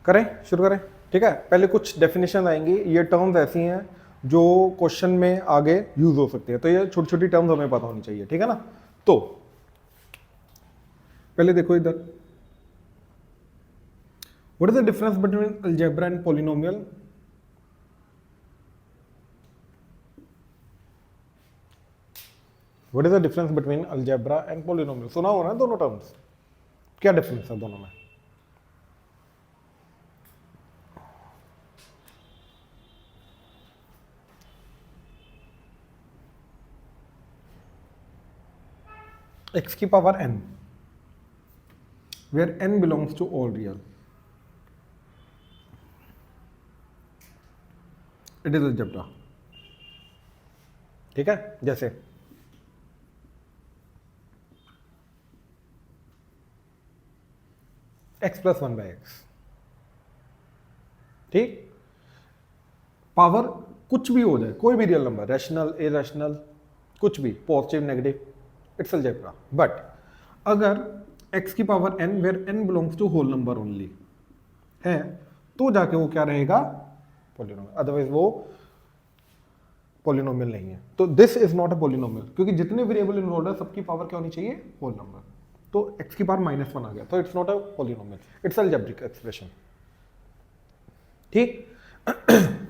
करें, शुरू करें। ठीक है, पहले कुछ डेफिनेशन आएंगी, ये टर्म्स ऐसी हैं जो क्वेश्चन में आगे यूज हो सकती है, तो ये छोटी छोटी टर्म्स हमें पता होनी चाहिए। ठीक है ना, तो पहले देखो इधर, what is the difference between algebra and polynomial? What is the difference between algebra and polynomial? सुना हो ना दोनों टर्म्स, क्या डिफरेंस है दोनों में? x की पावर n, where n belongs to all real, it is algebra। ठीक है, जैसे x प्लस 1/x, ठीक, पावर कुछ भी हो जाए, कोई भी रियल नंबर, रैशनल, इरेशनल, कुछ भी, positive, negative, it's algebra. But अगर x की पावर n where n belongs to whole number only है, तो जाके वो क्या रहेगा? पॉलिनोमियल, अदरवाइज वो पॉलिनोमियल नहीं है। तो this is not a polynomial, क्योंकि जितने वेरिएबल इन्वॉल्व है सबकी पावर क्या होनी चाहिए? Whole number. तो x की पावर -1 आ गया, तो it's not a polynomial, it's algebraic expression. ठीक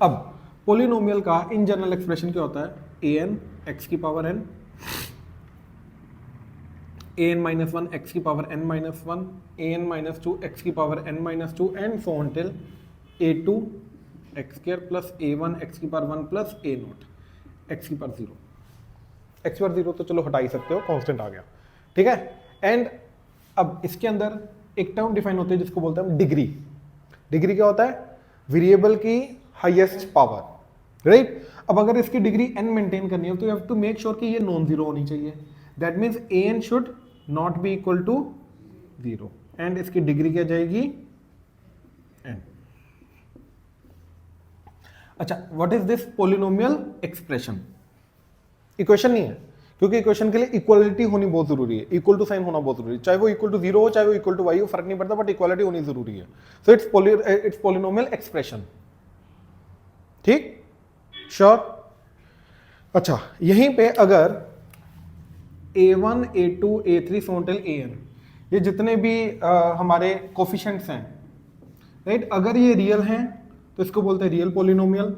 अब पॉलिनोमियल का इन जनरल एक्सप्रेशन क्या होता है? an x की पावर n, an-1 x की पावर n-1, an-2 x की power n-2 and so on till a2 x square plus a1 x की पावर 1 प्लस a0 x की पावर 0। x की पावर 0 तो चलो हटा ही सकते हो, कांस्टेंट आ गया। ठीक है, एंड अब इसके अंदर एक टर्म डिफाइन होती है जिसको बोलते हैं डिग्री। डिग्री क्या होता है? वेरिएबल की हाईएस्ट पावर, राइट। अब अगर इसकी डिग्री n मेंटेन करनी है तो you have to make sure कि ये नॉन जीरो होनी चाहिए। That means an should not be equal to 0 and इसकी डिग्री क्या जाएगी? n। अच्छा, what is this polynomial expression? Equation नहीं है, क्योंकि इक्वेशन के लिए इक्वालिटी होनी बहुत जरूरी है, इक्वल टू साइन होना बहुत जरूरी है, चाहे वो इक्वल टू 0 हो चाहे वो इक्वल टू y हो, फर्क नहीं पड़ता, बट इक्वालिटी होनी जरूरी है। So it's polynomial expression. ठीक, श्योर। अच्छा, यहीं पे अगर a1 a2 a3 so till an, ये जितने भी हमारे कोफिशिएंट्स हैं, राइट, अगर ये रियल हैं तो इसको बोलते हैं रियल पॉलिनोमियल।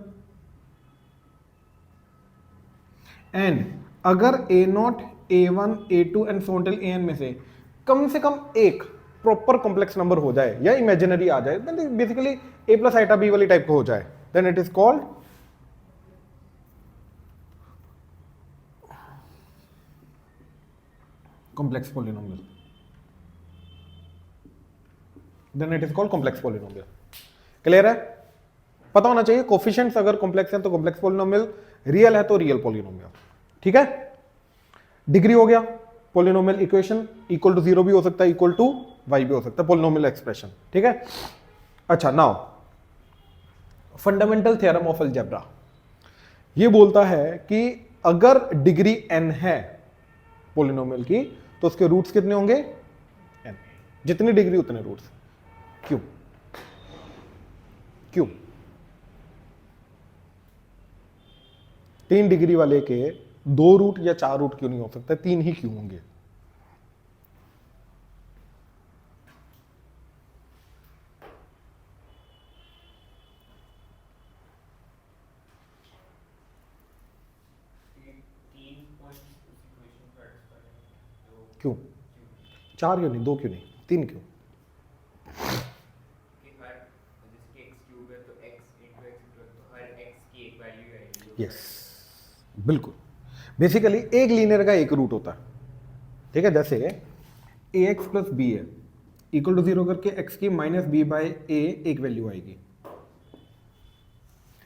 एंड अगर a0 a1 a2 and so till an में से कम एक प्रॉपर कॉम्प्लेक्स नंबर हो जाए या इमेजिनरी आ जाए, basically a plus iota b वाली टाइप का हो जाए, then it is called complex polynomial. Then it is called complex polynomial. Clear है? पता होना चाहिए कोफिशिएंट्स अगर कॉम्प्लेक्स हैं तो कॉम्प्लेक्स पॉलिनोमियल, रियल है तो रियल पॉलिनोमियल। ठीक है, डिग्री हो गया। पॉलिनोमियल इक्वेशन इक्वल टू 0 भी हो सकता है, इक्वल टू y भी हो सकता है, पॉलिनोमियल एक्सप्रेशन। ठीक है, अच्छा, now fundamental theorem of algebra ये बोलता है कि अगर डिग्री n है पॉलिनोमियल की तो उसके रूट्स कितने होंगे? n। जितनी डिग्री उतने रूट्स। क्यों? क्यों? 3 डिग्री वाले के 2 रूट या 4 रूट क्यों नहीं हो सकते? 3 ही क्यों होंगे? क्यों 4 क्यों नहीं, 2 क्यों नहीं, 3 क्यों? यस, बिल्कुल। बेसिकली एक लीनियर का एक रूट होता है। ठीक है, जैसे ax प्लस बी है इक्वल टू 0 करके x की माइनस बी बाई ए एक वैल्यू आएगी।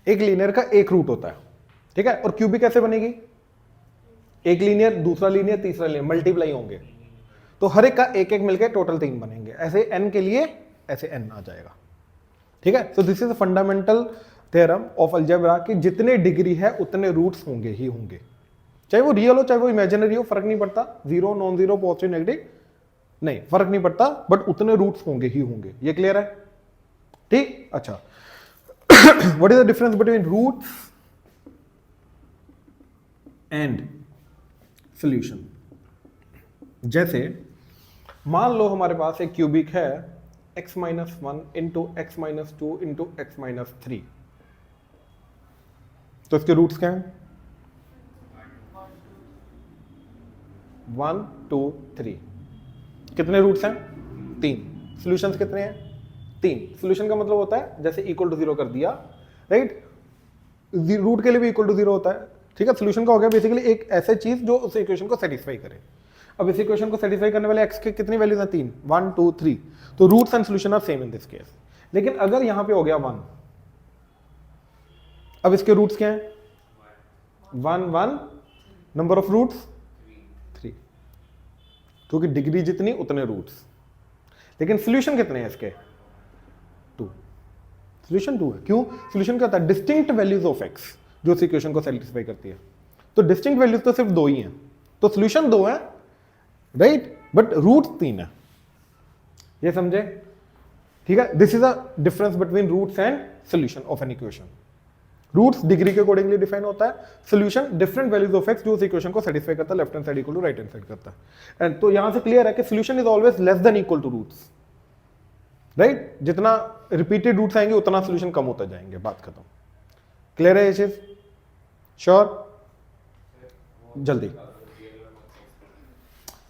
एक लीनियर का एक रूट होता है। ठीक है, और क्यूबिक कैसे बनेगी? एक लीनियर, दूसरा लीनियर, तीसरा लीनियर, मल्टीप्लाई होंगे, तो हर एक का एक एक मिलकर टोटल 3 बनेंगे। ऐसे n के लिए ऐसे n आ जाएगा। ठीक है, so this is fundamental theorem of algebra कि जितने डिग्री है उतने रूट्स होंगे ही होंगे, चाहे वो रियल हो चाहे वो इमेजिनरी हो, फर्क नहीं पड़ता, 0 नॉन जीरो पॉजिटिव नेगेटिव नहीं फर्क नहीं पड़ता, बट उतने रूट्स होंगे ही होंगे। ये क्लियर है? ठीक, अच्छा what is the difference between roots and solution? जैसे मान लो हमारे पास एक क्यूबिक है x minus one into x minus two into x minus three, तो इसके रूट्स क्या हैं? 1 2 3। कितने रूट्स हैं? 3। सॉल्यूशंस कितने हैं? 3। सॉल्यूशन का मतलब होता है जैसे इक्वल टू 0 कर दिया, राइट, रूट के लिए भी इक्वल टू 0 होता है, ठीक है। सॉल्यूशन का हो गया बेसिकली एक ऐसे चीज जो उस इक्वेशन को सेटिस्फाई करे। अब इस इक्वेशन को सेटिस्फाई करने वाले x के कितनी वैल्यूज हैं? 3, 1 2 3, तो roots and solution are same in this case. लेकिन अगर यहां पे हो गया 1, अब इसके रूट्स क्या हैं? 1 1, नंबर ऑफ रूट्स 3, क्योंकि डिग्री जितनी उतने रूट्स। लेकिन सॉल्यूशन कितने हैं इसके? 2। सॉल्यूशन 2 है। क्यों? सॉल्यूशन क्या होता है? डिस्टिंक्ट वैल्यूज ऑफ x जो इस इक्वेशन को सेटिस्फाई करती है। तो डिस्टिंक्ट वैल्यूज तो सिर्फ 2 ही हैं, तो सॉल्यूशन 2 है, राइट, बट रूट्स 3 है। ये समझे? ठीक है, this is a difference between roots and solution of an equation. Roots degree के अकॉर्डिंगली डिफाइन होता है, solution different values of x जो उस इक्वेशन को सेटिस्फाई करता है, left hand side equal to right hand side करता है। एंड तो यहां से क्लियर है कि solution is always less than equal to roots, right. जितना रिपीटेड रूट्स आएंगे उतना सॉल्यूशन कम होता जाएंगे, बात खत्म। क्लियर है ये चीज? श्योर? जल्दी।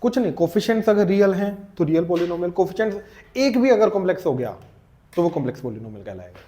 कुछ नहीं, कोफिशिएंट्स अगर रियल हैं तो रियल पॉलिनोमियल, कोफिशिएंट्स एक भी अगर कॉम्प्लेक्स हो गया तो वो कॉम्प्लेक्स पॉलिनोमियल कहलाएगा।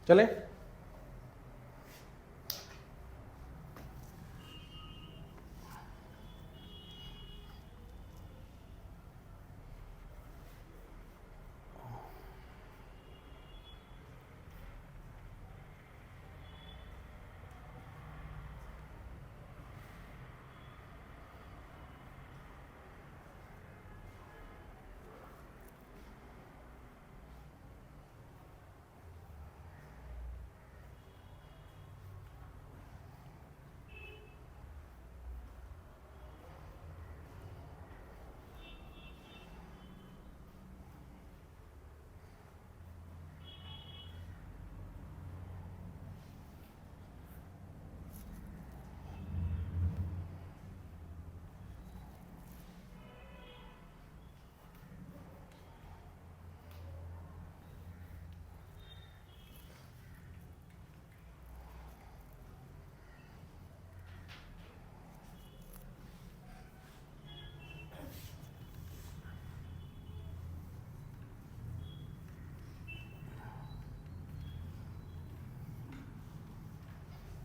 चले,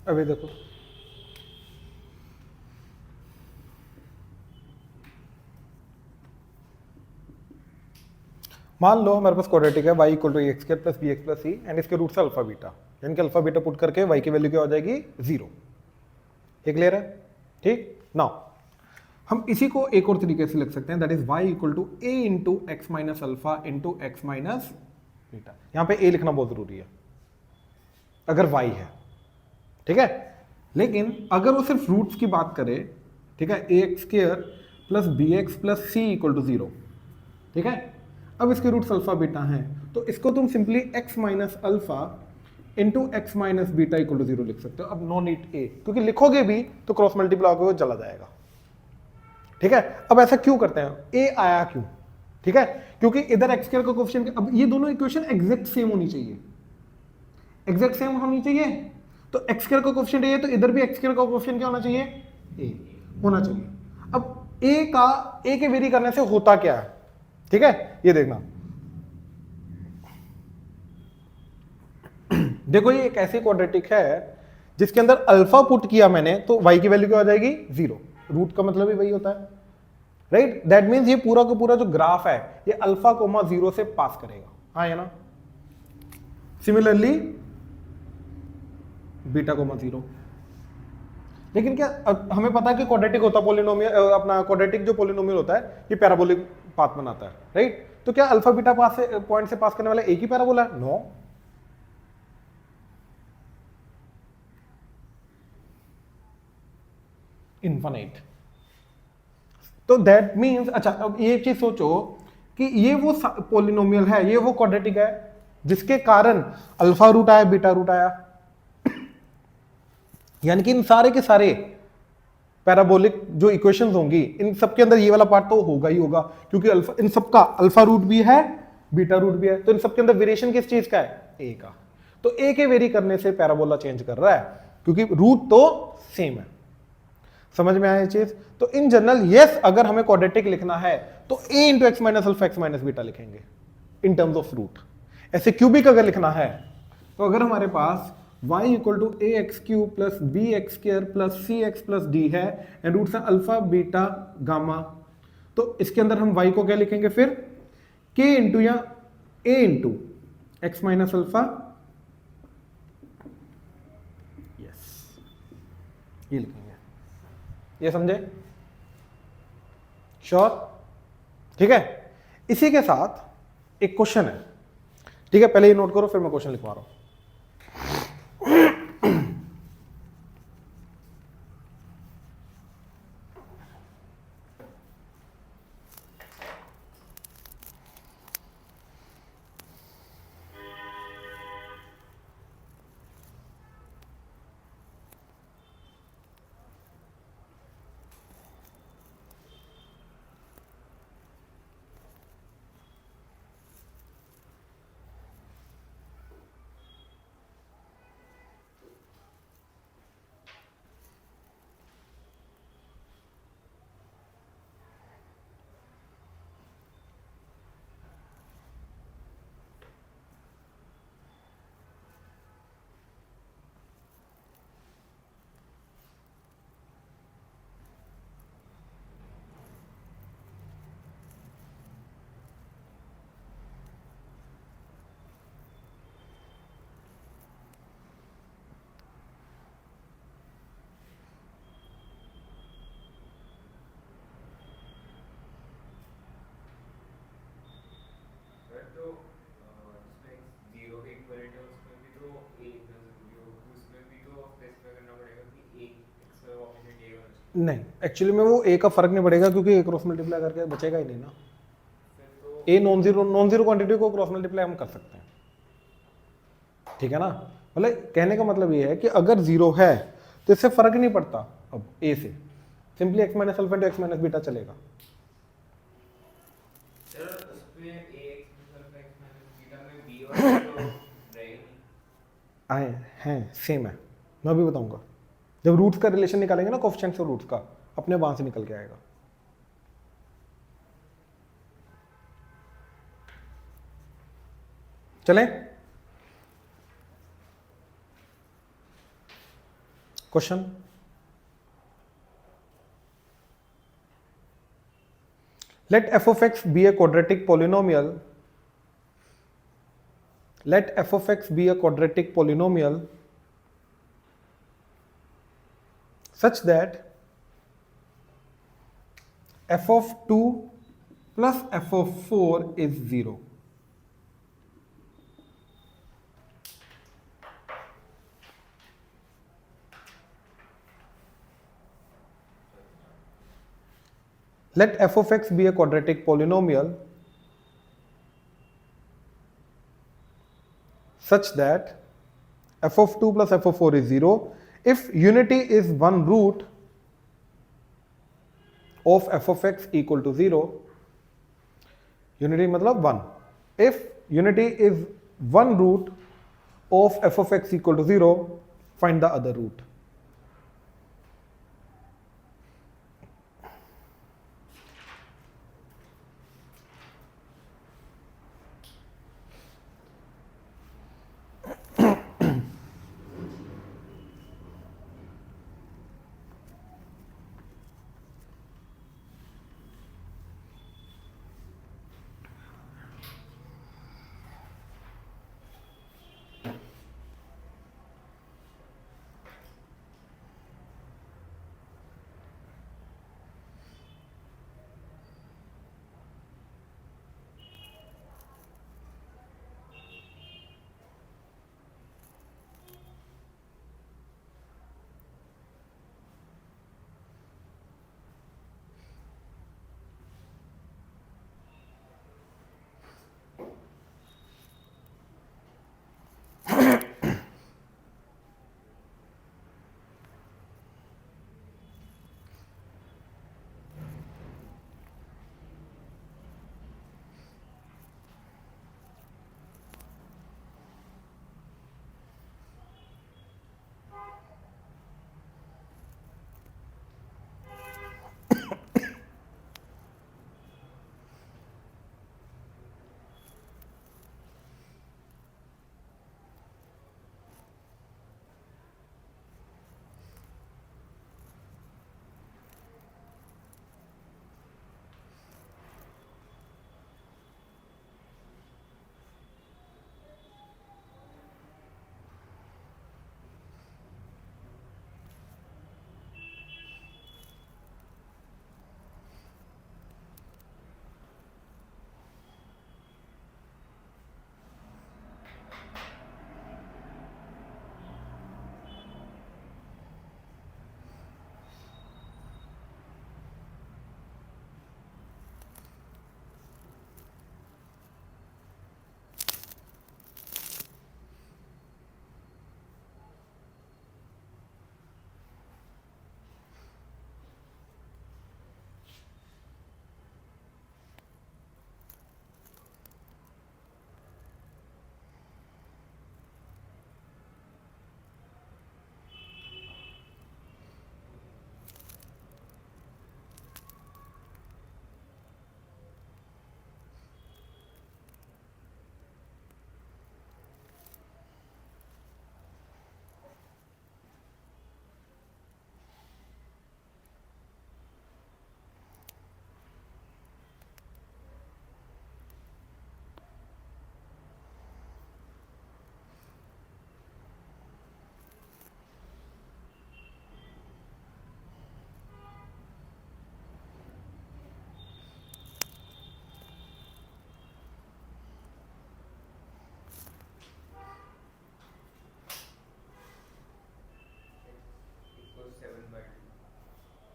अभी देखो, मान लो हमारे पास क्वाड्रेटिक है y equal to x square plus B x plus c and इसके रूट्स अल्फा बीटा, यानी कि अल्फा बीटा पुट करके y की वैल्यू क्या हो जाएगी? 0। ये क्लियर है? ठीक। नाउ हम इसी को एक और तरीके से लिख सकते हैं, that is y equal to a into x minus alpha into x minus beta. यहां पे a लिखना बहुत जरूरी है अगर y है, ठीक है। लेकिन अगर वो सिर्फ रूट्स की बात करे, ठीक है, A X square plus B x plus C equal to 0, ठीक है। अब इसके रूट्स अल्फा बीटा हैं, तो इसको तुम simply x minus alpha into x minus beta equal to 0 लिख सकते हो। अब नो नीड a, क्योंकि लिखोगे भी तो क्रॉस मल्टीप्लाई होकर वो चला जाएगा। ठीक है, अब ऐसा क्यों करते हैं, a आया क्यों? ठीक है, क्योंकि इधर एक्स स्क्वायर का कोएफिशिएंट, अब ये दोनों इक्वेशन एग्जैक्ट सेम होनी चाहिए, एग्जैक्ट सेम होनी चाहिए। तो एक्स स्क्वायर का कोएफिशिएंट ए है, तो इधर भी एक्स स्क्वायर का कोएफिशिएंट क्या होना चाहिए, ए होना चाहिए। अब ए के वेरी करने से होता क्या है, ठीक है, ये देखना। देखो ये एक ऐसी क्वाड्रेटिक है जिसके अंदर अल्फा पुट किया मैंने, तो y की वैल्यू क्या हो जाएगी, 0। रूट का मतलब ही वही होता है, राइट। दैट मीन्स ये पूरा का पूरा जो ग्राफ है ये अल्फा कोमा 0 से पास करेगा, हाँ है ना। Similarly beta comma 0। लेकिन क्या हमें पता है कि क्वाड्रेटिक होता पोलिनोमियल, अपना क्वाड्रेटिक जो पोलिनोमियल होता है ये पैराबोलिक पाथ बनाता है, राइट। तो क्या अल्फा बीटा पास से पॉइंट से पास करने वाला एक ही पैराबोला है, नो। इनफाइनाइट। तो दैट मीन्स, अच्छा अब ये चीज सोचो कि ये वो पोलिनोमियल है, ये वो क्वाड्रेटिक है जिसके कारण अल्फा रूट आया बीटा रूट आया, यानी कि इन सारे के सारे पैराबोलिक जो इक्वेशंस होंगी इन सबके अंदर ये वाला पार्ट तो होगा ही होगा, क्योंकि अल्फा, इन सबका अल्फा रूट भी है बीटा रूट भी है, तो इन सबके अंदर वेरिएशन किस चीज का है, ए का। तो ए के वेरी करने से पैराबोला चेंज कर रहा है, क्योंकि रूट तो सेम है। समझ में आया ये चीज? तो इन जनरल यस, अगर हमें क्वाड्रेटिक लिखना है तो a into x minus alpha x minus beta लिखेंगे इन टर्म्स ऑफ रूट। ऐसे क्यूबिक अगर लिखना है तो अगर हमारे पास y equal to a x cube plus B x square plus c x plus d है एंड रूट्स हैं अल्फा बीटा गामा, तो इसके अंदर हम y को क्या लिखेंगे फिर, k इंटू या a into x minus alpha, yes ये लिखेंगे। ये समझे? श्योर? ठीक है, इसी के साथ एक क्वेश्चन है, ठीक है, पहले ये नोट करो फिर मैं क्वेश्चन लिखवा रहा हूं। नहीं, एक्चुअली में वो ए का फर्क नहीं पड़ेगा, क्योंकि ए क्रॉस मल्टीप्लाई करके बचेगा ही नहीं ना। ए नॉन जीरो क्वांटिटी को क्रॉस मल्टीप्लाई हम कर सकते हैं, ठीक है ना। मतलब कहने का मतलब ये है कि अगर जीरो है तो इससे फर्क नहीं पड़ता, अब ए से simply x minus alpha into x minus beta चलेगा। आए हैं सेम है, मैं भी बताऊंगा जब रूट्स का रिलेशन निकालेंगे ना, कोएफिशिएंट्स और रूट्स का, अपने वहां से निकल के आएगा। चलें, question, let f of x be a quadratic polynomial, let f of x be a quadratic polynomial such that f of 2 plus f of 4 is 0. Let f of x be a quadratic polynomial such that f of 2 plus f of 4 is 0 if unity is one root of f of x equal to 0. Unity मतलब 1. If unity is one root of f of x equal to 0, find the other root.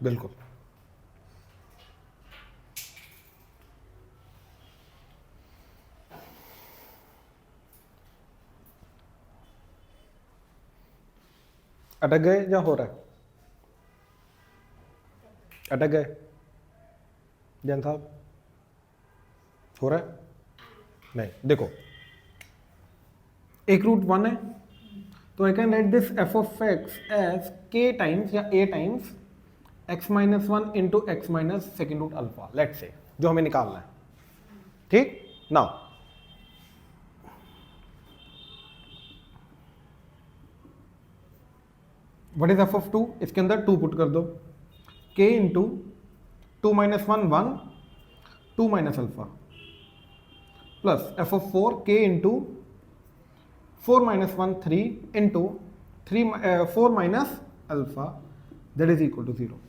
बिल्कुल अटक गए या हो रहा है? अटक गए जैन साहब? हो रहा है? नहीं, देखो एक रूट 1 है तो I can write this f of x as k times या a times x minus 1 into x minus second root alpha, let say, जो हमें निकालना है. ठीक, now what is f of 2? इसके अंदर 2 पुट कर दो, k into 2 minus 1 1 2 minus alpha plus f of 4 k into 4 minus 1 3 into 4 minus alpha that is equal to 0.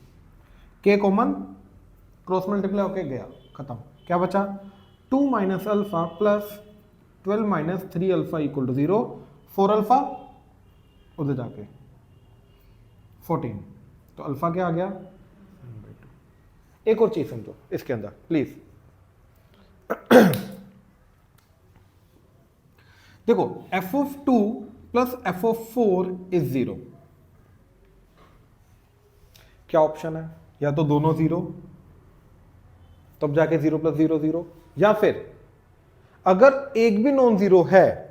k common, cross multiply होके गया, खत्म. क्या बचा? 2 minus alpha plus 12 minus 3 alpha equal to 0. 4 alpha उधर जाके 14, तो अल्फा क्या आ गया? 1/2. एक और चीज समझो इसके अंदर प्लीज. देखो F of 2 plus f of 4 is 0। क्या ऑप्शन है? या तो दोनों 0, तब जाके 0 प्लस 0 0, या फिर अगर एक भी नॉन जीरो है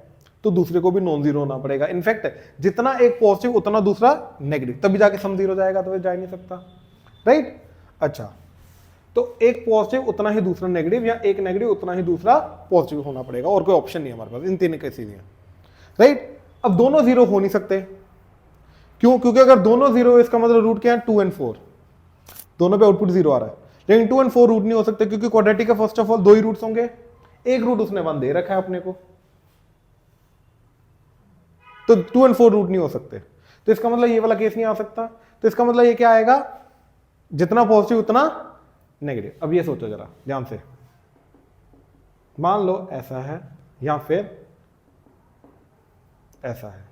तो दूसरे को भी नॉन जीरो होना पड़ेगा। इनफैक्ट जितना एक पॉजिटिव उतना दूसरा नेगेटिव, तभी जाके सम जीरो जाएगा, तो जा ही नहीं सकता, राइट। अच्छा, तो एक पॉजिटिव उतना ही दूसरा नेगेटिव, या एक नेगेटिव उतना ही दूसरा पॉजिटिव होना पड़ेगा, और कोई ऑप्शन नहीं है हमारे पास, इन तीन कैसे दिए, राइट। अब दोनों जीरो हो नहीं सकते, क्यों? क्योंकि अगर दोनों जीरो, इसका मतलब रूट क्या है? 2 और 4, दोनों पे आउटपुट जीरो आ रहा है। लेकिन 2 और 4 रूट नहीं हो सकते, क्योंकि क्वाड्रेटिक का फर्स्ट ऑफ ऑल दो ही रूट्स होंगे, एक रूट उसने 1 दे रखा है अपने को, तो 2 और 4 रूट नहीं हो सकते। तो इसका मतलब ये वाला केस नहीं आ सकता। तो इसका मतलब ये क्या आएगा? जितना पॉजिटिव उतना नेगेटिव। अब ये सोचो जरा ध्यान से, मान लो ऐसा है या फिर ऐसा है,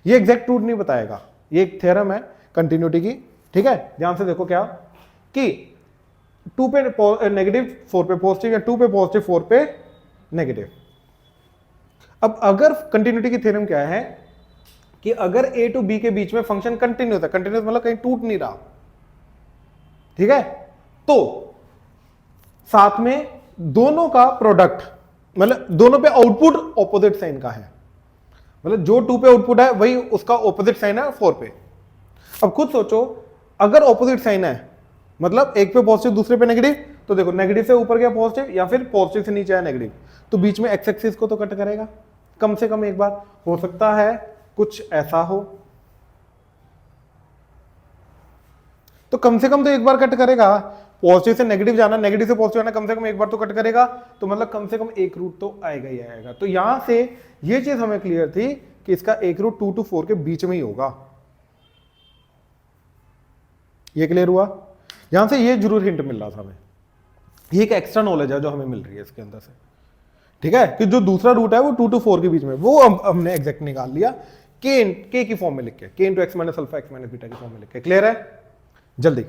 ये एग्जैक्ट रूट नहीं बताएगा, ये एक थ्योरम है कंटिन्यूटी की, ठीक है। ध्यान से देखो क्या कि 2 पे नेगेटिव 4 पे पॉजिटिव, या 2 पे पॉजिटिव 4 पे नेगेटिव। अब अगर कंटिन्यूटी की थ्योरम क्या है कि अगर ए टू बी के बीच में फंक्शन कंटिन्यूस है, कंटिन्यूस मतलब कहीं टूट नहीं रहा, ठीक है, तो साथ में दोनों का प्रोडक्ट, मतलब दोनों पे आउटपुट ऑपोजिट साइन का है, मतलब जो 2 पे आउटपुट है वही उसका ऑपोजिट साइन है 4 पे। अब खुद सोचो, अगर ऑपोजिट साइन है मतलब एक पे पॉजिटिव दूसरे पे नेगेटिव, तो देखो नेगेटिव से ऊपर गया पॉजिटिव, या फिर पॉजिटिव से नीचे आया नेगेटिव, तो बीच में एक्स एक्सिस को तो कट करेगा कम से कम एक बार। हो सकता है कुछ ऐसा हो, तो कम से कम तो एक बार कट करेगा। पॉजिटिव से नेगेटिव जाना, नेगेटिव से पॉजिटिव आना, कम से कम एक बार तो कट करेगा, तो मतलब कम से कम एक रूट तो आएगा ही आएगा। तो यहां से ये चीज हमें क्लियर थी कि इसका एक रूट 2 to 4 के बीच में ही होगा। ये क्लियर हुआ? यहां से ये जरूर हिंट मिल रहा था हमें, ये एक एक्स्ट्रा नॉलेज है जो हमें मिल रही है इसके अंदर से, ठीक है, कि जो दूसरा रूट है वो 2 to 4 के बीच में, वो हमने एग्जैक्ट निकाल लिया के की फॉर्म में लिख के, के into x minus alpha x minus beta की फॉर्म में लिख के। क्लियर है? जल्दी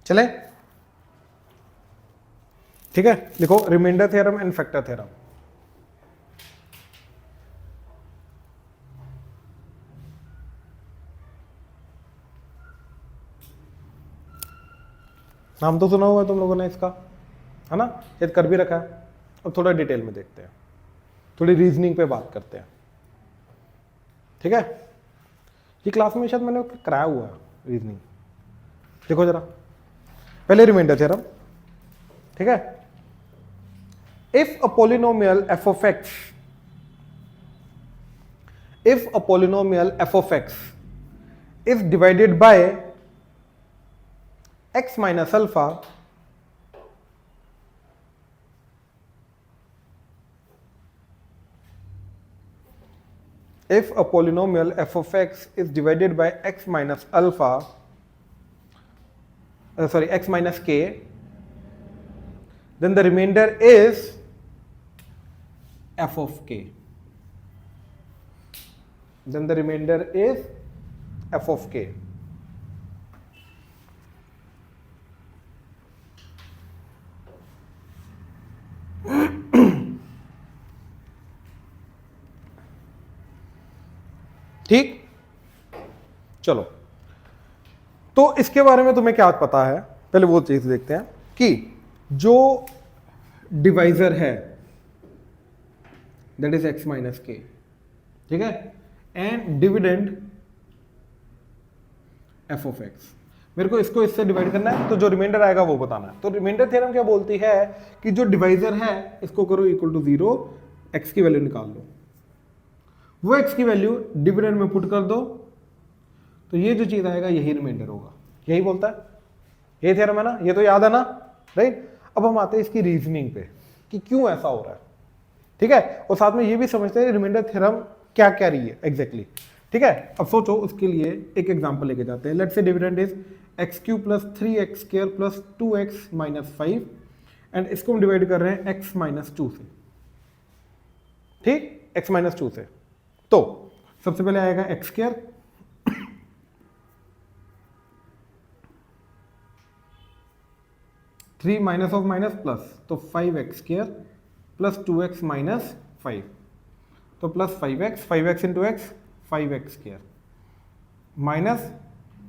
चले, ठीक है। लिखो remainder theorem and factor theorem. नाम तो सुना हुआ है तुम लोगों ने इसका, है ना, शायद कर भी रखा है। अब थोड़ा डिटेल में देखते हैं, थोड़ी रीजनिंग पे बात करते हैं, ठीक है। ये क्लास में शायद मैंने कराया हुआ है रीजनिंग। देखो जरा, पहले रिमाइंडर थ्योरम, ठीक है। If a polynomial F of x, if a polynomial F of x is divided by x minus alpha, if a polynomial f of x is divided by x minus alpha, x minus k, then the remainder is f of k. Then the remainder is f of k. ठीक, चलो, तो इसके बारे में तुम्हें क्या पता है, पहले वो चीज देखते हैं कि जो डिवाइजर है दैट इज x माइनस के, ठीक है, and dividend f of x। मेरे को इसको इससे डिवाइड करना है, तो जो रिमाइंडर आएगा वो बताना है। तो रिमाइंडर थ्योरम क्या बोलती है कि जो डिवाइजर है इसको करो इक्वल टू 0, x की वैल्यू निकाल लो, वो x की वैल्यू डिविडेंड में पुट कर दो, तो ये जो चीज आएगा यही रिमाइंडर होगा। यही बोलता है, ये थ्योरम है ना, ये तो याद है ना, राइट। अब हम आते हैं इसकी रीजनिंग पे कि क्यों ऐसा हो रहा है, ठीक है, और साथ में ये भी समझते हैं रिमाइंडर थ्योरम क्या क्या रही है एग्जैक्टली, ठीक है। अब सोचो उसके लिए एक एग्जांपल लेके जाते हैं। Let's say dividend is x Q plus 3x square plus 2x minus 5 and इसको हम डिवाइड कर रहे हैं x माइनस 2 से, ठीक, x माइनस 2 से। तो सबसे पहले आएगा x square, three minus of minus plus, तो 5x square plus 2x minus 5, तो plus 5x, 5x into x 5x square minus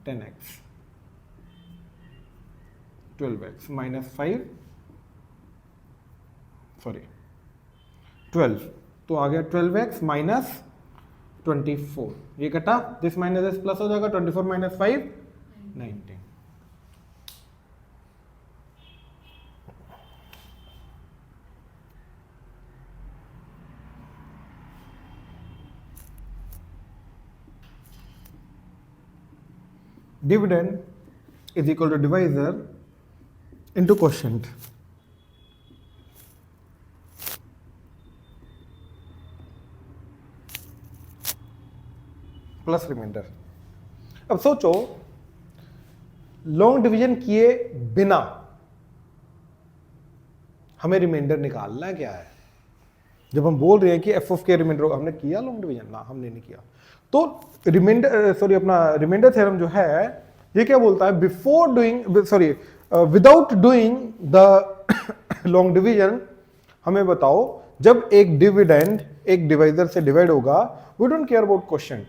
10x 12x minus 5 sorry 12, तो आ गया 12x माइनस 24, ये कटा, दिस माइनस दिस प्लस हो जाएगा, 24 minus 5 19। Dividend is equal to divisor into quotient, plus remainder. अब सोचो लॉन्ग डिवीजन किए बिना हमें रिमाइंडर निकालना क्या है। जब हम बोल रहे हैं कि एफ ऑफ के रिमाइंडर, हमने किया लॉन्ग डिवीजन ना, हमने नहीं किया। तो रिमाइंडर सॉरी अपना रिमाइंडर थ्योरम जो है ये क्या बोलता है, before doing sorry without doing the long division हमें बताओ जब एक डिविडेंड एक डिवाइजर से डिवाइड होगा, we don't care about quotient,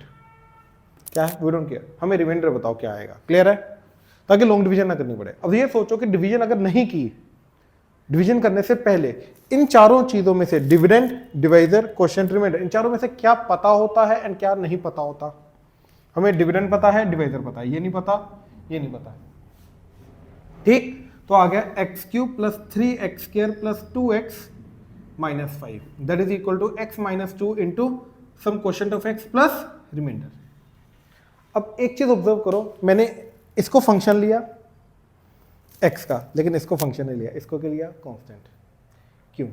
क्या है, वी डोंट केयर, हमें रिमाइंडर बताओ क्या आएगा। क्लियर है, ताकि लॉन्ग डिवीजन ना करनी पड़े। अब ये सोचो कि डिवीजन अगर नहीं की, डिवीजन करने से पहले इन चारों चीजों में से डिविडेंड, डिवाइजर, क्वोशिएंट, रिमाइंडर, इन चारों में से क्या पता होता है एंड क्या नहीं पता होता। हमें डिविडेंड पता है, डिवाइजर पता है, ये नहीं पता, ये नहीं पता, ठीक। तो आ गया x cube plus 3x square plus 2x minus 5 that is equal to x minus 2 into some quotient of x plus remainder. अब एक चीज ऑब्जर्व करो, मैंने इसको फंक्शन लिया x का, लेकिन इसको फंक्शन नहीं लिया, इसको क्या लिया, कांस्टेंट। क्यों?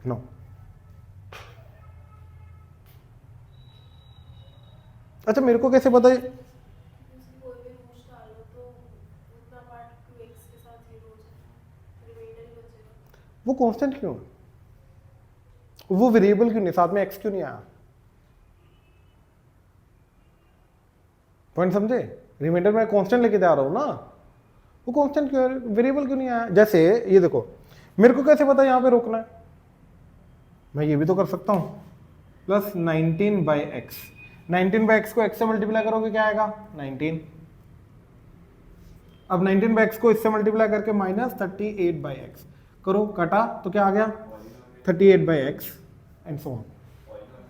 नो, अच्छा मेरे को कैसे पता है? वो कांस्टेंट क्यों है? वो वेरिएबल क्यों नहीं, साथ में x क्यों नहीं आया? पॉइंट समझे? रिमाइंडर में कांस्टेंट लेके जा रहा हूं ना, वो कांस्टेंट क्यों है, वेरिएबल क्यों नहीं आया? जैसे ये देखो, मेरे को कैसे पता यहां पे रोकना है? मैं ये भी तो कर सकता हूं, plus 19 by x, 19 by x को x से मल्टीप्लाई करोगे क्या आएगा, 19। अब 19 बाई एक्स को इससे मल्टीप्लाई करके माइनस 38 बाई एक्स करो, कटा तो क्या आ गया, 38 by x and so on.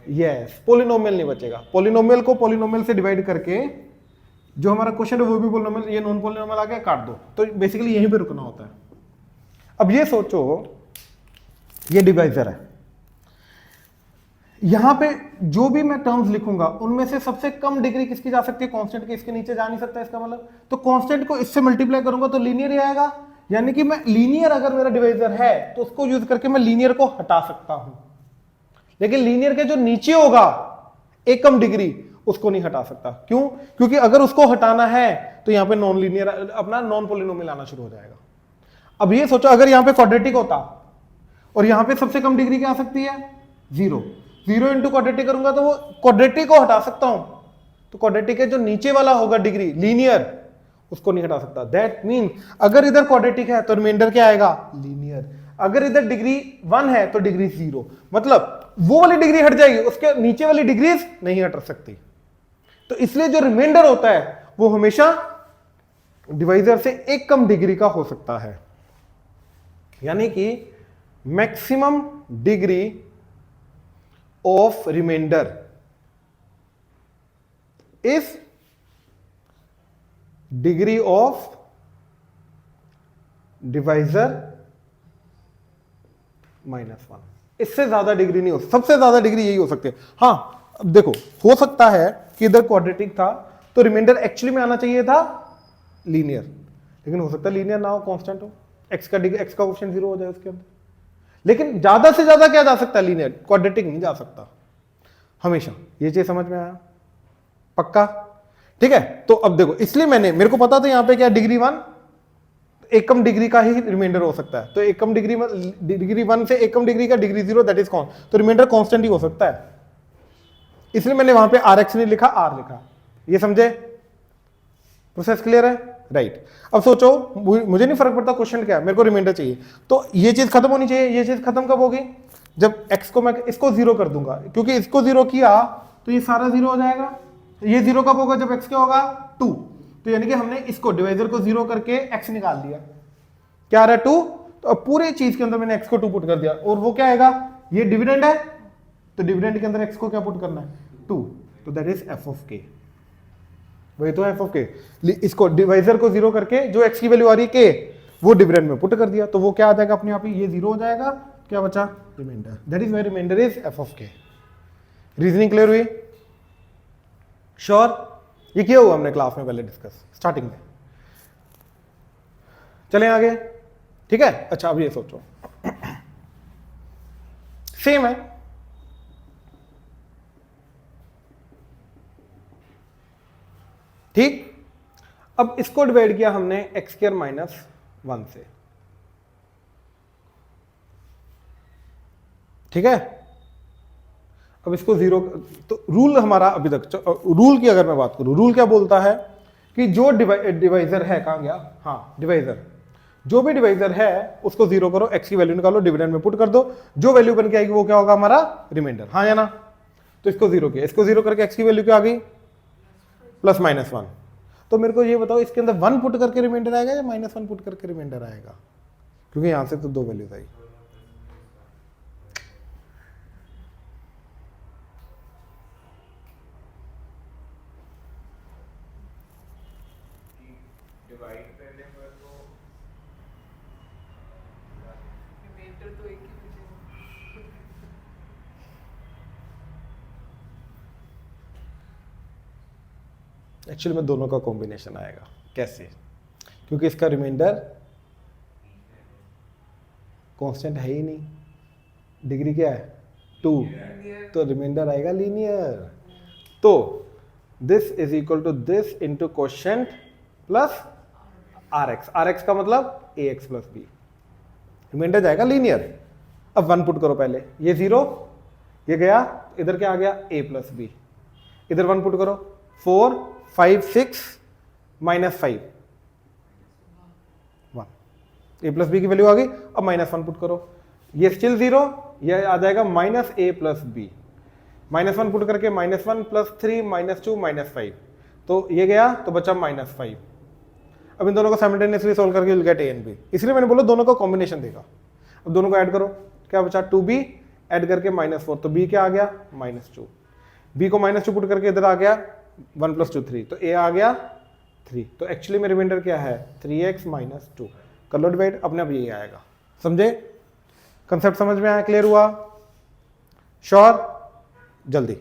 Yes, polynomial नहीं बचेगा। पोलिनोमियल को पोलिनोमियल से डिवाइड करके जो हमारा क्वेश्चन है वो भी पोलिनोमियल, ये नॉन पोलिनोमियल आ गया, काट दो। तो बेसिकली यहीं पे रुकना होता है। अब ये सोचो ये डिवाइजर है, यहां पे जो भी मैं टर्म्स लिखूंगा उनमें से सबसे कम डिग्री किसकी जा सकती है, कांस्टेंट की, इसके नीचे जा नहीं सकता। इसका मतलब तो कांस्टेंट को इससे मल्टीप्लाई करूंगा तो लीनियर ही आएगा, यानी कि मैं लीनियर अगर मेरा डिवाइजर है तो उसको यूज करके मैं लीनियर को हटा सकता हूं, लेकिन लीनियर के जो नीचे होगा एक कम डिग्री उसको नहीं हटा सकता। क्यों? क्योंकि अगर उसको हटाना है तो यहां पे नॉन लीनियर अपना नॉन पोलिनोमियल आना शुरू हो जाएगा। अब ये सोचो अगर यहां पे क्वाड्रेटिक होता और यहां पे सबसे कम डिग्री क्या आ सकती है, 0, 0 इंटू क्वाड्रेटिक करूंगा तो वो क्वाड्रेटिक को हटा सकता हूं, तो क्वाड्रेटिक के जो नीचे वाला होगा डिग्री लीनियर उसको नहीं हटा सकता। दैट मीन अगर इधर क्वाड्रेटिक है तो रिमाइंडर क्या आएगा, लीनियर। अगर इधर डिग्री 1 है तो डिग्री 0, मतलब वो वाली डिग्री हट जाएगी, उसके नीचे वाली डिग्रीज नहीं हट सकती। तो इसलिए जो रिमाइंडर होता है वो हमेशा डिवाइजर से एक कम डिग्री का हो सकता है। यानी कि maximum degree of remainder is degree of divisor -1। इससे ज्यादा डिग्री नहीं हो, सबसे ज्यादा डिग्री यही हो सकती है। हाँ अब देखो, हो सकता है कि इधर क्वाड्रेटिक था तो रिमाइंडर एक्चुअली में आना चाहिए था लीनियर, लेकिन हो सकता है लीनियर ना हो, कांस्टेंट हो, एक्स का कोएफिशिएंट 0 हो जाए उसके अंदर। लेकिन ज्यादा से ज्यादा क्या जा सकता है, लीनियर, क्वाड्रेटिक नहीं जा सकता हमेशा। ये चीज समझ में आया? पक्का? ठीक है। तो अब देखो, इसलिए मेरे को पता था यहां पे क्या डिग्री 1 एकम डिग्री का ही रिमाइंडर हो सकता है, तो एकम डिग्री 1 से एकम डिग्री का डिग्री 0 दैट इज कौन, तो रिमाइंडर कांस्टेंट ही हो सकता है। इसलिए मैंने वहां पे आर एक्स नहीं लिखा, आर लिखा। ये समझे? प्रोसेस क्लियर है? राइट। अब सोचो, मुझे नहीं फर्क पड़ता क्वेश्चन क्या है, मेरे को रिमाइंडर चाहिए। तो ये चीज खत्म होनी चाहिए। ये चीज खत्म कब होगी? जब x को मैं इसको 0 कर दूंगा, क्योंकि इसको 0 किया तो ये सारा 0 हो जाएगा। ये 0 कब होगा? जब x क्या होगा? 2। तो यानी कि हमने इसको डिवाइजर को 0 करके x निकाल दिया, क्या आ रहा है? 2। तो अब पूरे चीज के अंदर मैंने x को 2 पुट कर दिया, और वो क्या आएगा? ये डिविडेंड है, तो डिविडेंड के अंदर x को क्या पुट करना है? 2। तो that is f of k। वही तो एफ ऑफ के। इसको डिवाइजर को 0 करके जो x की वैल्यू आ रही है k, वो डिविडेंड में पुट कर दिया, तो वो क्या आ जाएगा अपने आप ही? ये 0 हो जाएगा। क्या बचा? Remainder. That is why remainder is f of k। Reasoning clear हुई? श्योर? ये किया हुआ हमने क्लास में पहले डिस्कस स्टार्टिंग में। चलें आगे? ठीक है। अच्छा अब ये सोचो, सेम है, ठीक। अब इसको डिवाइड किया हमने एक्स स्क्वायर माइनस 1 से, ठीक है। अब इसको 0, तो रूल हमारा अभी तक, रूल की अगर मैं बात करूं, रूल क्या बोलता है कि जो डिवाइजर है, कहां गया? हाँ, डिवाइजर, जो भी डिवाइजर है उसको 0 करो, एक्स की वैल्यू निकालो, डिविडेंड में पुट कर दो, जो वैल्यू बन के आएगी वो क्या होगा? हमारा रिमाइंडर। हाँ या ना? तो इसको 0 किया, इसको 0 करके एक्स की वैल्यू क्या आ गई? +-1। तो मेरे को ये बताओ, इसके अंदर 1 पुट करके रिमाइंडर आएगा या -1 पुट करके रिमाइंडर आएगा? क्योंकि यहां से तो 2 वैल्यूज आई। एक्चुअली में दोनों का कॉम्बिनेशन आएगा। कैसे? क्योंकि इसका रिमाइंडर कांस्टेंट है ही नहीं, डिग्री क्या है? 2, तो रिमाइंडर आएगा लीनियर। तो this is equal to this into quotient plus r x का मतलब a x plus b, remainder जाएगा लीनियर। अब 1 पुट करो पहले, ये 0, ये गया, इधर क्या आ गया? a प्लस बी, इधर 1 पुट करो, 4 5 6 -5 1, a प्लस बी की वैल्यू आ गई। अब -1 पुट करो, ये स्टिल 0, ये आ जाएगा -a प्लस बी, -1 पुट करके -1 + 3 -2 -5, तो ये गया, तो बचा -5। अब इन दोनों को साइमल्टेनियसली सोल्व करके will get a and b, इसलिए मैंने बोला दोनों का कॉम्बिनेशन देगा। अब दोनों को ऐड करो, क्या बचा? 2b ऐड करके -4, तो b क्या आ गया? -2। b को -2 पुट करके इधर आ गया 1 + 2 3, तो a आ गया 3। तो एक्चुअली में रिमाइंडर क्या है? 3x - 2। कर लो डिवाइड, अपने आप यही आएगा। समझे? कंसेप्ट समझ में आया? क्लियर हुआ? श्योर? जल्दी।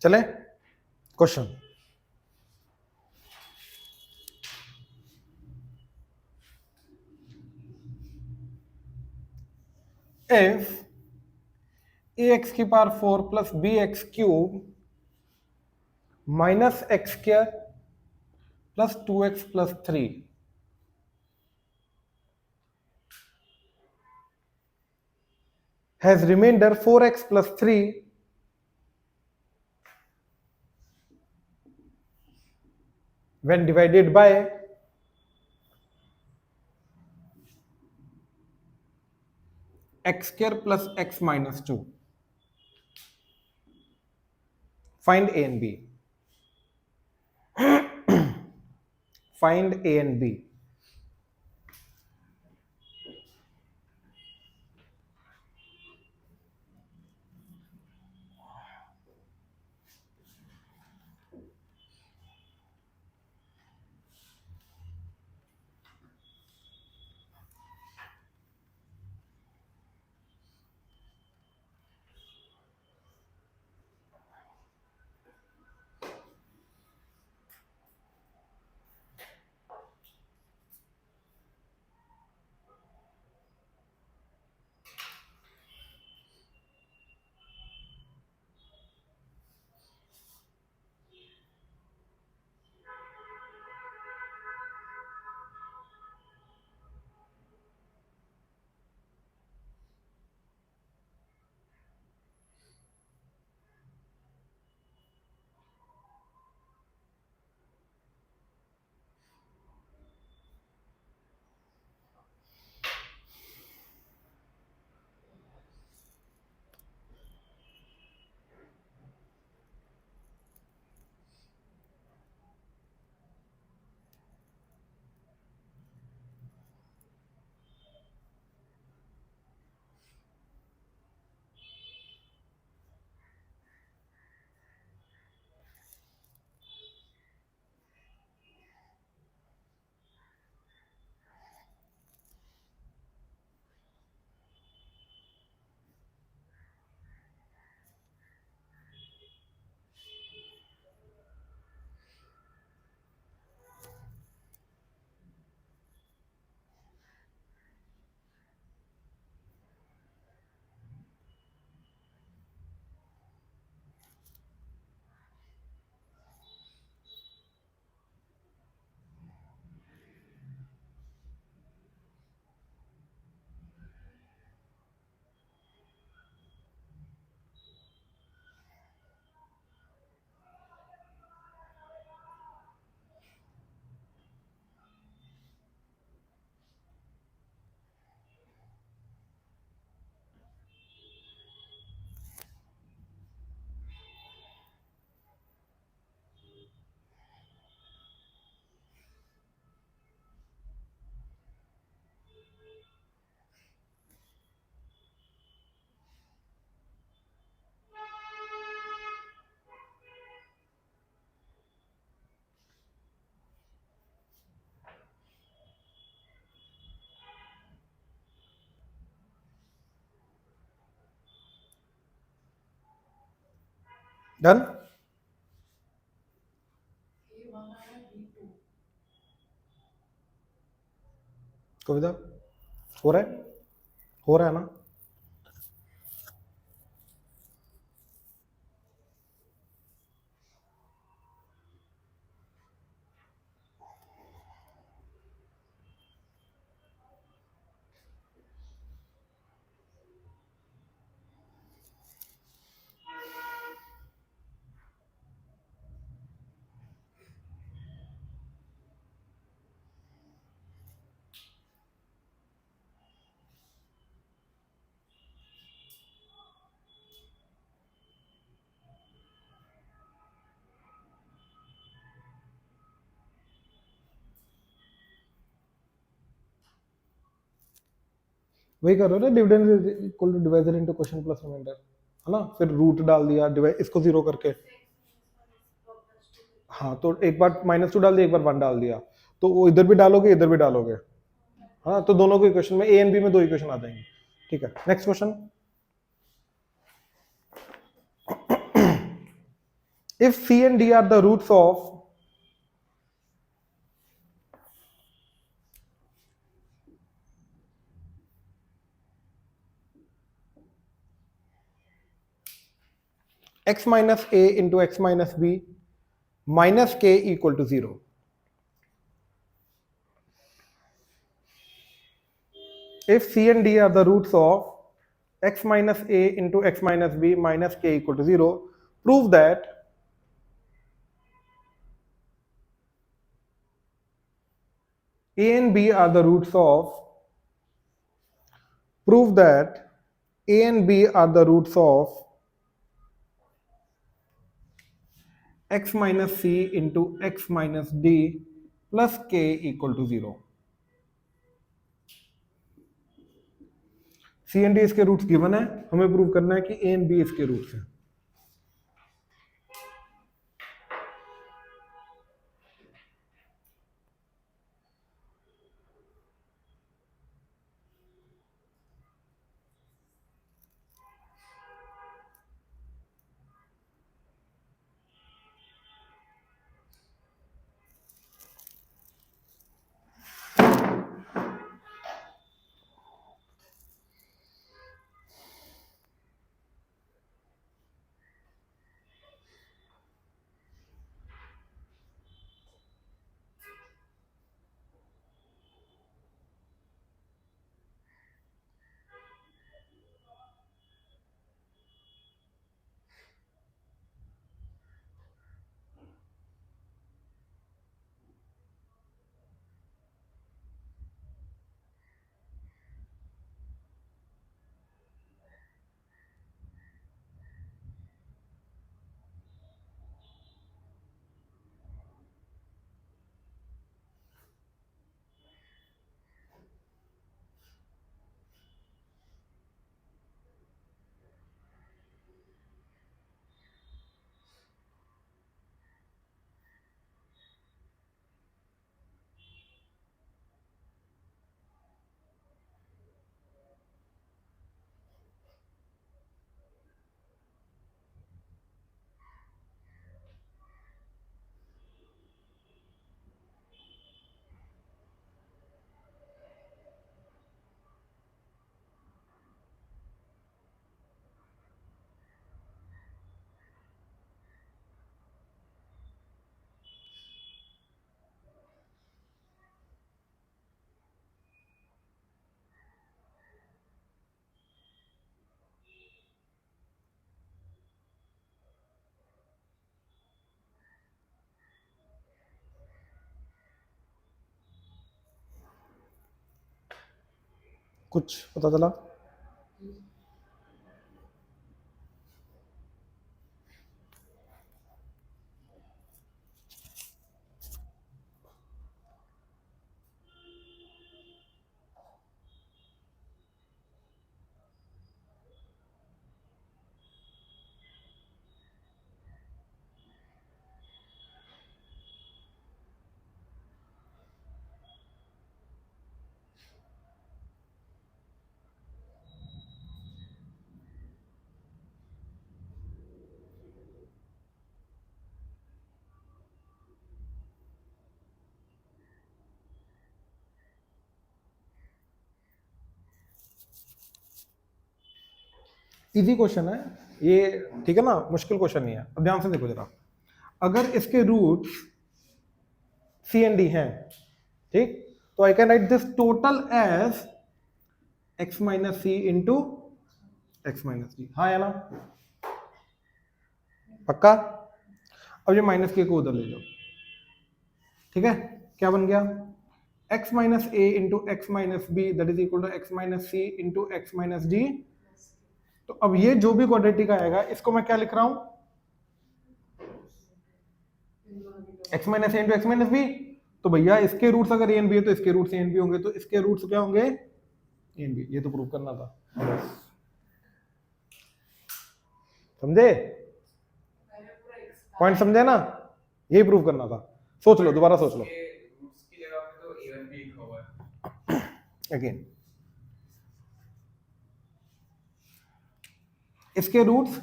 चले क्वेश्चन, if ax की power 4 plus B x cube minus x square plus 2x plus 3 has remainder 4x plus 3 when divided by x square plus x minus 2. Find a and b. Find a and b. Done? कविता हो रहा है? हो रहा है ना? वही कर रहे हो ना, dividend equal to divisor into quotient plus remainder, है ना? फिर रूट डाल दिया, डिवाइड इसको जीरो करके, हाँ तो एक बार -2 डाल दिया, एक बार 1 डाल दिया, तो वो इधर भी डालोगे इधर भी डालोगे, हाँ तो दोनों को इक्वेशन में ए एंड बी में 2 इक्वेशन आ जाएंगे। ठीक है, next question. if C and D are the roots of x minus a into x minus b minus k equal to 0. If C and D are the roots of x minus a into x minus b minus k equal to 0, prove that a and b are the roots of a and b are the roots of x minus c into x minus d plus k equal to 0. C and d इसके roots given है, हमें prove करना है कि a and b इसके roots हैं. कुछ पता चला? इजी क्वेश्चन है ये, ठीक है ना, मुश्किल क्वेश्चन नहीं है. अब ध्यान से देखो जरा, अगर इसके रूट्स सी एंड डी हैं, ठीक, तो I can write this total as x minus c into x minus d. हाँ या ना? पक्का? अब ये माइनस के को उधर ले जाओ, ठीक है. क्या बन गया? x minus a into x minus b that is equal to x minus c into x minus d. तो अब ये जो भी क्वाड्रेटिक आएगा इसको मैं क्या लिख रहा हूं? x minus a into x minus B. तो भैया इसके रूट्स अगर ए एंड बी है तो इसके रूट्स ए एंड बी होंगे, तो इसके रूट्स क्या होंगे? A and b. ये तो प्रूव करना था. समझे? पॉइंट समझे ना? यही प्रूव करना था. सोच लो, दोबारा सोच लो अगेन. इसके रूट्स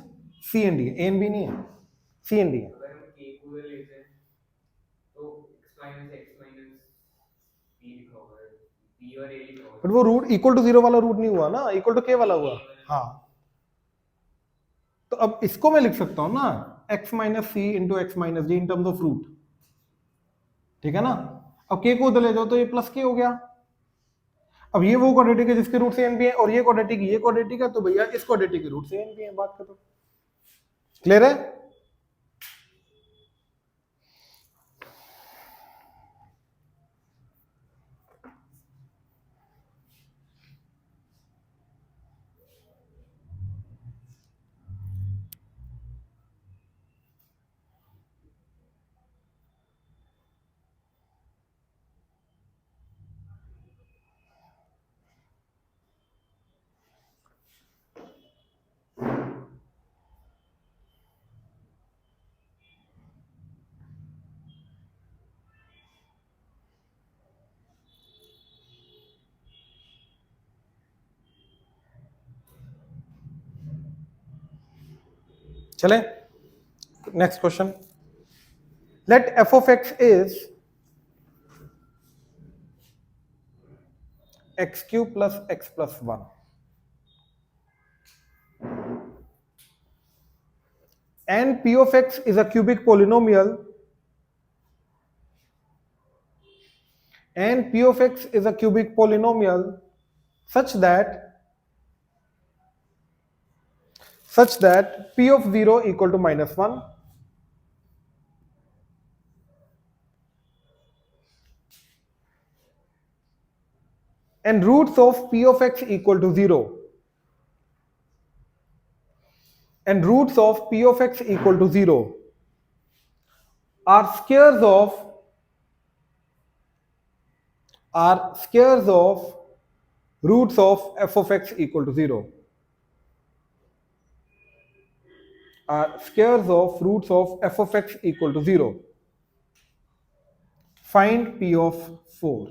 सी एंड डी है, ए एंड बी नहीं है, सी एंड डी है. उधर लेते हैं तो x minus x minus p लिखा होगा, p और a लिखा होगा, बट वो रूट इक्वल टू जीरो वाला रूट नहीं हुआ ना, इक्वल टू के वाला हुआ। हाँ, तो अब इसको मैं लिख सकता हूं ना x minus c into x minus d in terms of root, ठीक है ना। अब के को उधर ले जाओ तो ये प्लस के हो गया। अब ये वो क्वाड्रेटिक है जिसके रूट से एन भी है, और ये क्वाड्रेटिक है, तो भैया इस क्वाड्रेटिक के रूट से एन भी है, बात खत्म। क्लियर है? चले next question. Let f of x is x cube plus x plus one and p of x is a cubic polynomial, and p of x is a cubic polynomial such that p of 0 equal to minus 1 and roots of p of x equal to 0 and roots of p of x equal to 0 are squares of roots of f of x equal to 0, are squares of roots of f of x equal to 0. Find p of 4.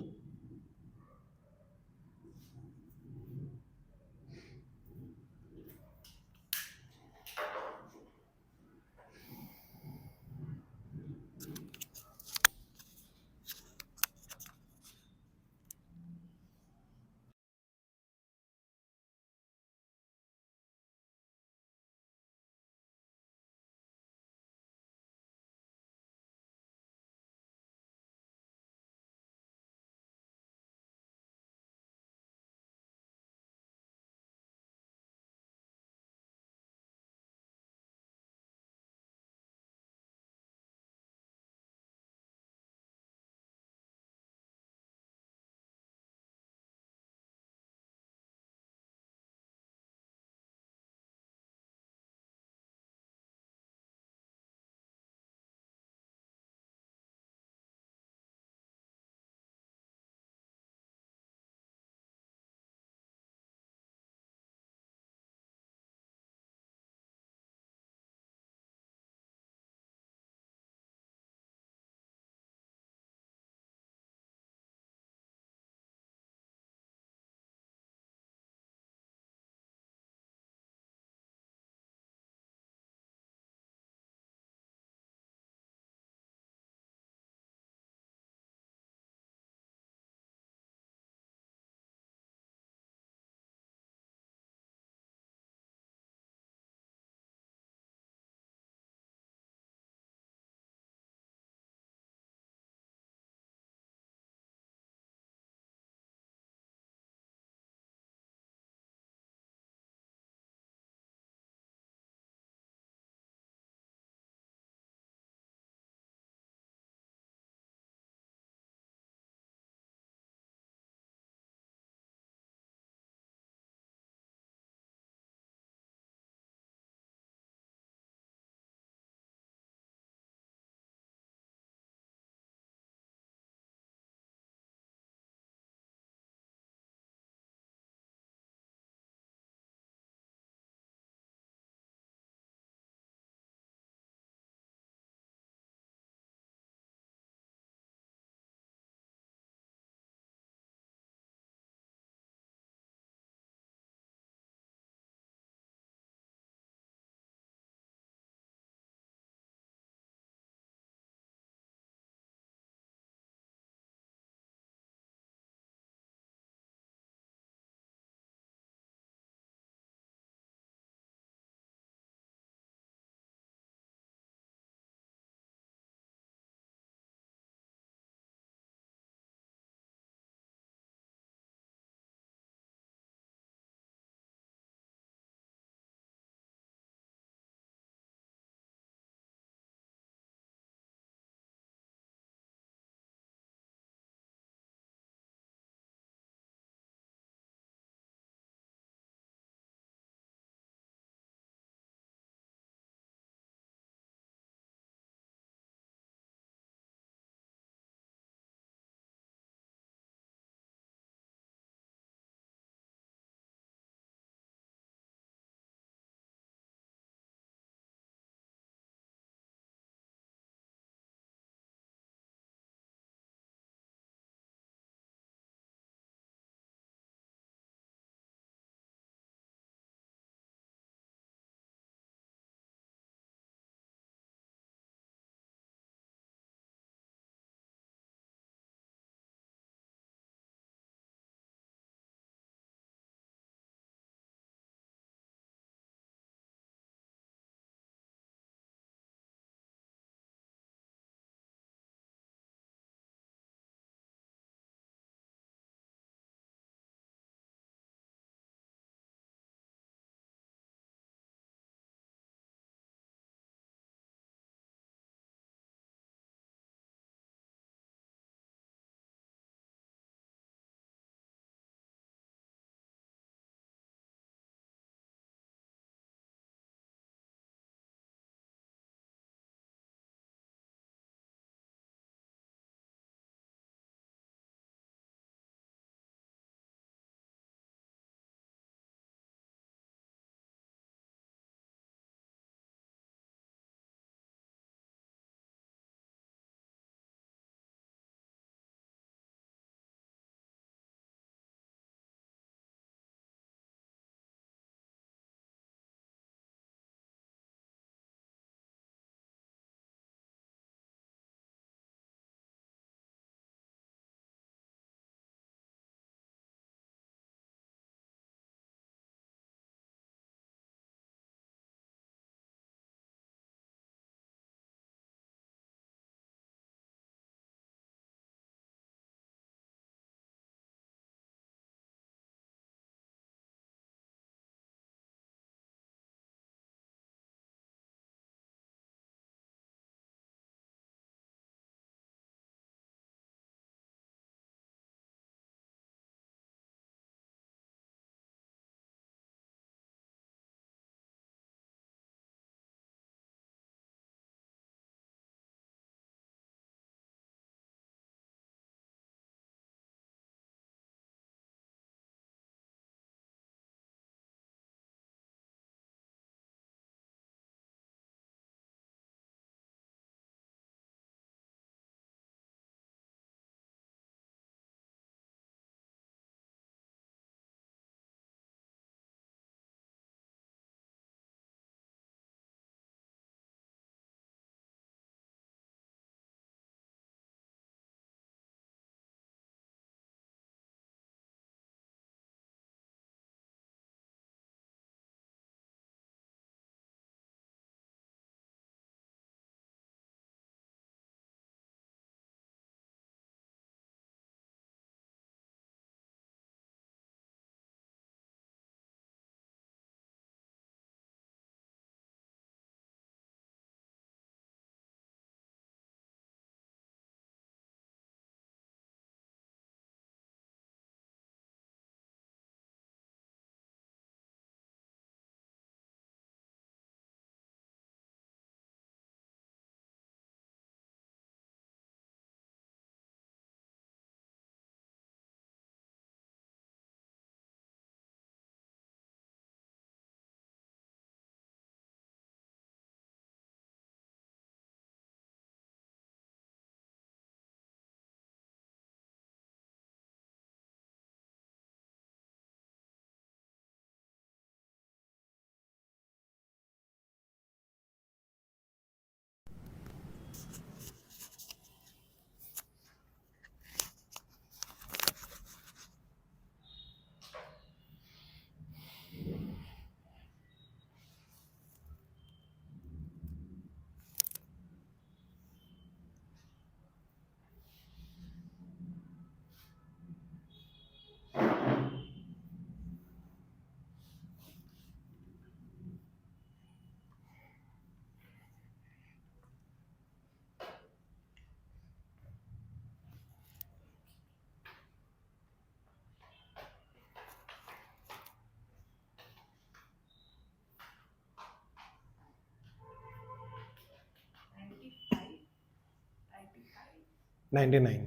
99.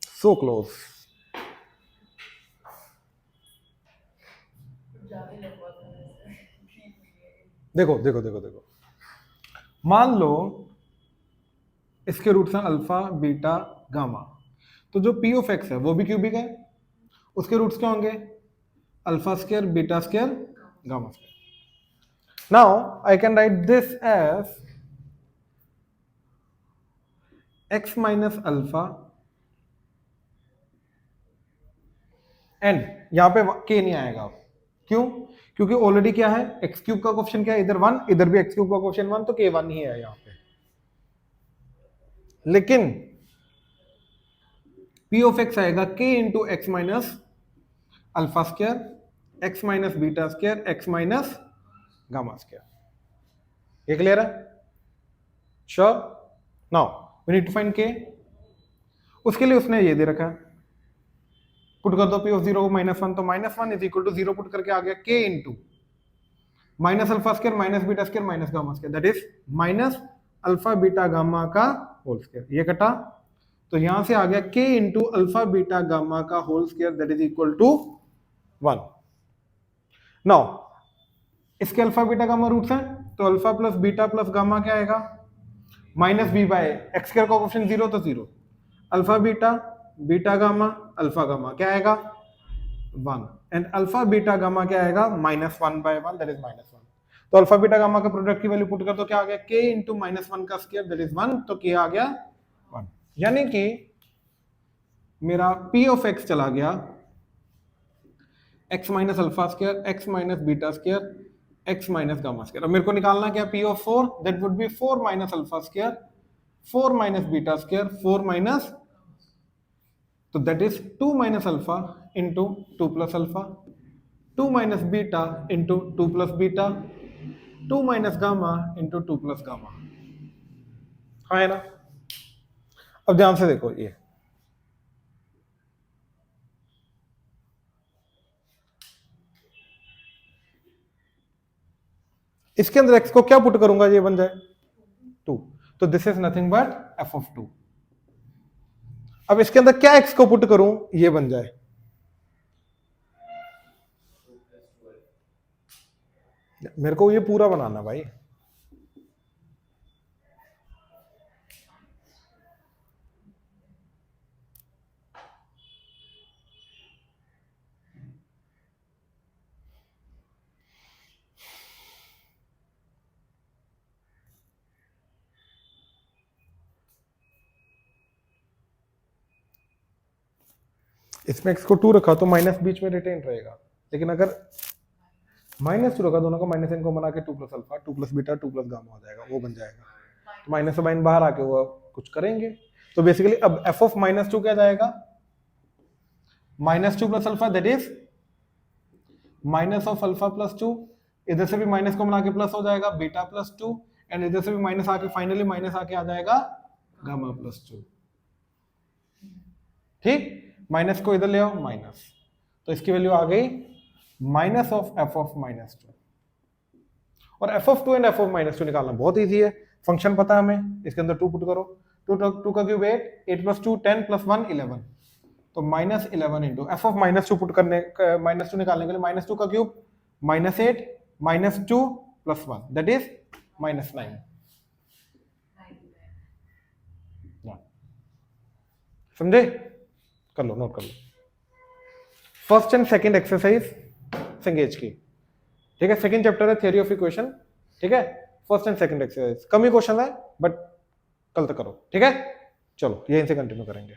So close. देखो देखो देखो देखो, मान लो इसके roots हैं alpha beta gamma, तो जो P of x है वो भी क्यूबिक है, उसके रूट्स क्या होंगे? Alpha square beta square gamma square. Now I can write this as x minus alpha and यहां पे k नहीं आएगा. क्यों? क्योंकि ऑलरेडी क्या है, एक्स क्यूब का कोएफिशिएंट क्या है, इधर 1, इधर भी एक्स क्यूब का कोएफिशिएंट 1, तो k 1 ही है यहां पे. लेकिन p ऑफ x आएगा k into x minus alpha square x minus beta square x minus gamma square. ये क्लियर है? Sure. Now we need to find k. उसके लिए उसने ये दे रखा है, पुट कर दो p ऑफ 0 को -1, तो -1 इज इक्वल टू 0 पुट करके आ गया k into minus alpha square minus beta square minus gamma square, that is minus alpha beta gamma का होल स्क्वायर. ये कटा तो यहां से आ गया k into alpha beta gamma का whole square, that is equal to 1. Now इसके अल्फा बीटा गामा रूट्स हैं, तो alpha plus beta plus gamma क्या आएगा? Minus B by X square का कोएफिशिएंट 0 तो 0, alpha beta beta gamma alpha gamma क्या आएगा? 1, एंड अल्फा बीटा गामा क्या आएगा? -1 बाय 1, दैट इज -1. तो अल्फा बीटा गामा का प्रोडक्ट की वैल्यू पुट कर तो क्या आ गया? k इंटू -1 का स्क्वायर, दैट इज 1, तो k आ गया 1. यानी कि मेरा p ऑफ x चला गया x minus alpha square x minus beta square x minus gamma square. अब मेरे को निकालना क्या? p of 4, that would be 4 minus alpha square 4 minus beta square 4 minus, तो that is 2 minus alpha into 2 plus alpha 2 minus beta into 2 plus beta 2 minus gamma into 2 plus gamma. हाँ है ना? अब ध्यान से देखो, ये इसके अंदर x को क्या पुट करूंगा, ये बन जाए 2, तो this is nothing but f of 2. अब इसके अंदर क्या x को पुट करूं, ये बन जाए मेरे को ये पूरा बनाना भाई. इसमें x को 2 रखा तो माइनस बीच में रिटेन रहेगा, लेकिन अगर -2 रखा, दोनों का माइनस इनको बना के 2 plus alpha 2 plus beta 2 plus gamma हो जाएगा, वो बन जाएगा. तो माइनस से माइन बाहर आके वो कुछ करेंगे, तो बेसिकली अब f ऑफ -2 क्या जाएगा? -2 plus alpha, that is minus of alpha plus 2. इधर से भी माइनस को बना के प्लस हो जाएगा बीटा प्लस 2, एंड इधर से भी माइनस आके फाइनली माइनस आके आ जाएगा गामा प्लस 2. ठीक, माइनस को इधर ले आओ माइनस, तो इसकी वैल्यू आ गई माइनस ऑफ f ऑफ -2. और f of 2 and f of -2 निकालना बहुत इजी है, फंक्शन पता है हमें. इसके अंदर 2 पुट करो, 2 का क्यूब 8, 8 प्लस 2 10 प्लस 1 11, तो -11 इंटू f ऑफ -2 पुट करने -2 निकालने के लिए -2 का क्यूब -8 -2 प्लस 1, दैट इज -9. समझे? कर लो, नोट कर लो. फर्स्ट एंड सेकंड एक्सरसाइज संगेज की, ठीक है. सेकंड चैप्टर है थ्योरी ऑफ इक्वेशन, ठीक है. First and second exercise come he question है, बट कल तक करो, ठीक है. चलो यहीं से कंटिन्यू करेंगे.